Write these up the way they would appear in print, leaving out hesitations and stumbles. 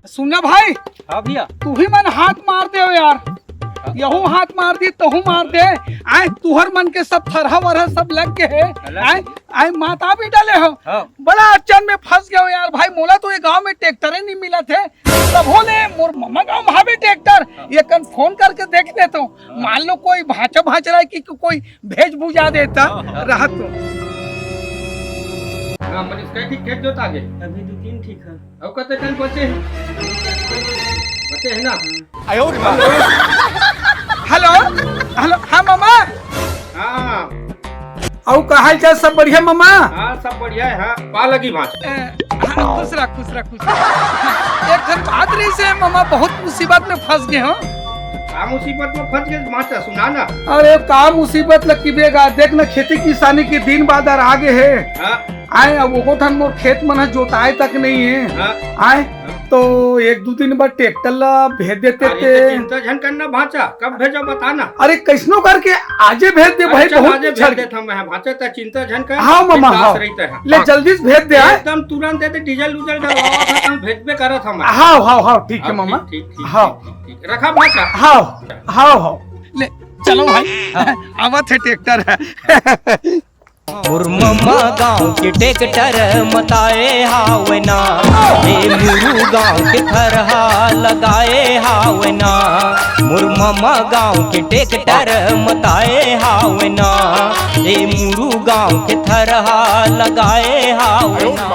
सुनना भाई। हाँ भैया। तू ही मन हाथ मार दे यार, यहू हाथ मार दी तहू मार दे। आए तुहर मन के सब थरहा वरहा सब लग के है। आए आए माता भी डाले हो। बड़ा अड़चन में फंस गए हो यार भाई। मोला तो ये गांव में ट्रैक्टर नहीं मिला थे, तब होले मोर मम्मा गांव में भी ट्रैक्टर। ये कन फोन करके देख देता हूँ, मान लो कोई भाचा भाच रहा है कि कोई भेज बुझा देता रहा तो। ठीक जोता आगे अभी 2-3 ठीक है। अब कते टन बचे हैं ना। हेलो हेलो, हाँ मामा। हाँ और का हाल चाल सब बढ़िया मामा? हाँ सब बढ़िया है। हाँ पा लगी भाच। हाँ खुश रह खुश रह खुश रह। एक दिन बात रही से मामा बहुत मुसीबत में फंस गए हो। का मुसीबत में फंस गए माचा सुना ना। अरे का मुसीबत लकीबेगा, देख ना खेती किसानी के दिन बाद आगे है। आए अब वो ठन मोर खेत मन जोताए तक नहीं है। आए तो 1-2 दिन बाद ट्रैक्टर ला भेज देते थे। चिंता झन करना भाचा, कब भेजो बताना। अरे कैसनो करके आजे भेज दे भाई। बहुत आजे भेज देता मैं भाचा, तो चिंता झन कर। हाँ मामा हाँ, ले जल्दी से भेज दे। एकदम तुरंत दे, डीजल उजल डलवावा था, हम भेजबे करत हम। हाँ हाँ हाँ ठीक है मामा। हाँ रखा भाचा। हाँ हाँ हाँ ले चलो भाई। आवत है ट्रैक्टर है। मुरममा गाँव के ट्रैक्टर मताए हावना, हे मुरु गाँव के थरहा लगाए हावना। मुरममा गाँव के ट्रैक्टर मताए हावना, हे मुरु गाँव के थरहा लगाए हावना।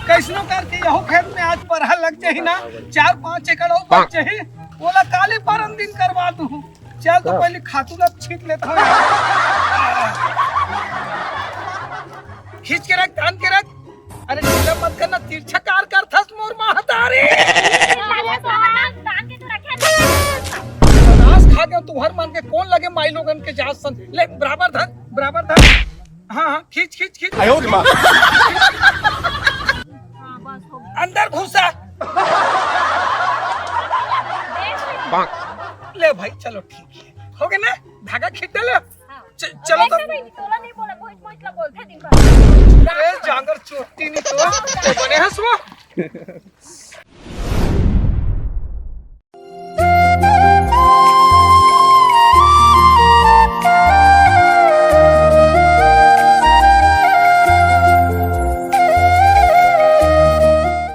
कैसनो करके यहो खेत में आज परहा लग जाही ना, 4-5 एकड़ और बच जाही। बोला काले परन दिन करवा दूं। चल तो पहले खातू ला छींट लेता हूँ। खींच के रख, तान के रख। अरे ढीला मत करना, तिरछा कार कर थस मोर महतारी। नाश खा गया तू हर मान के कौन लगे माई लोगन के जात सन। ले बराबर धर बराबर धर। हाँ हाँ खींच खींच खींच। अंदर घुसा। ले भाई चलो ठीक है, हो गया ना। धागा खींच ले। चलो तो अरे जांगर चोटी नहीं तो बने हंसवा।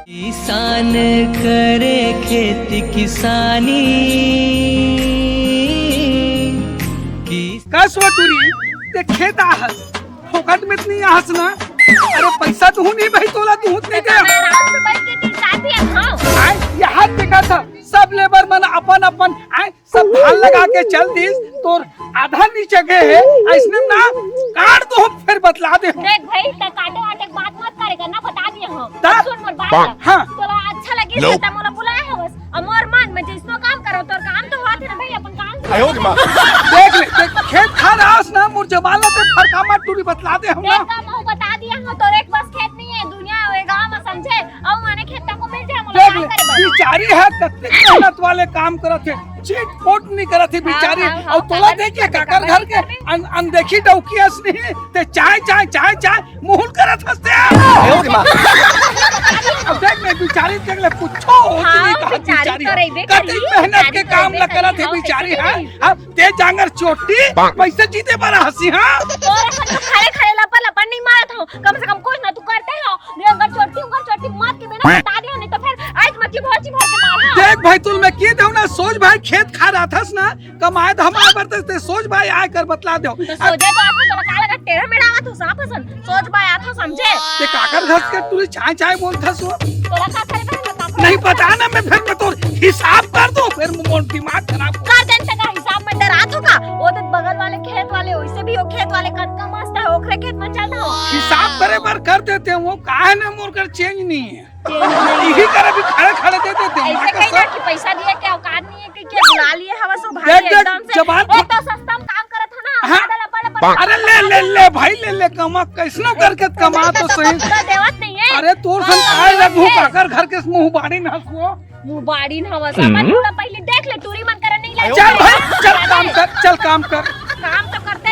किसान करे खेती किसानी कसवा तुरी ते खेत आहस फोकट में इतनी आहस ना। अरे पैसा तू नहीं भाई, तोला तू नहीं दे। आए यहाँ देखा था सब लेबर मन अपन अपन आए सब धान लगा के चल दिस तोर आधा नीचे गए है। ऐसने ना काट दो फिर बतला दे। देख भाई त काटे वाटे बात मत करेगा ना, बता दिए हम। सुन मोर बात। हां तोला अच्छा लगी त मोला बुलाया है बस। अमर मान में जिसनो काम करो तोर काम तो होत है ना भाई, अपन काम देख ले देख खेत खा रहास ना मोर जबाला पे फरका मत टूरी बतला दे हम ना। देख काम हो बता दिया हम। तोर एक बस खेत नहीं है, दुनिया है गांव में समझे। औ माने खेत को मिल जाए मोला काम करे बस। बेचारी है कत्ते मेहनत वाले काम करत है, चीट पोट नहीं करत है बेचारी। और तोला देखिए काकर घर के अनदेखी डौकियास नहीं ते चाय चाय चाय चाय मुहुल करत हंसते। अब देख ले बेचारी देख ले कुछो नहीं कहा बेचारी कत्ते मेहनत के काम ल करत है बेचारी। है अब ते जांगर चोटी पैसे जीते बड़ा हंसी। हां तोरे खड़े खड़े लपन लपन नहीं मारत हो, कम से कम कुछ ना तू करते हो। अगर चोटी मत के बिना बता दियो नहीं तो फिर आज मत की भर के मार। देख भाई तुल मैं की दऊ ना, सोच भाई खेत खा रहा था ना, कमाए तो हमारे बरते सोच भाई आए कर बतला दो। तो सोचे तो आपको तो काला का टेढ़ा मेढ़ा आवा तो साफ हसन सोच भाई आथो समझे। ते काकर घस के तू चाय चाय बोलता सो तोरा का करे नहीं पता ना। मैं फिर मैं तो हिसाब कर दूं, फिर मोर दिमाग खराब कर जनता का हिसाब में डरात होगा। वो तो बगल वाले खेत वाले वैसे भी वो खेत वाले कनका मस्त है, ओखरे खेत में चलता हो। हिसाब करे बार कर देते हैं वो काहे ना मोर कर चेंज नहीं है। यही करे भी खड़े खड़े दे देते हैं। ऐसे कहीं ना कि पैसा दिए क्या औकात नहीं है कि क्या बुला लिए हवा सो भाई एकदम से। एक तो सस्ता में काम करत हो ना। अरे ले ले ले भाई ले ले कमा कैसनो करके कमा तो सही देवत नहीं है। अरे तोर सन आए लगू काकर घर के मुंह बाड़ी न हंसो। मुंह बाड़ी न हवा सब थोड़ा पहले देख ले टूरी मन कर नहीं ले। चल भाई चल काम कर, चल काम कर। काम तो करते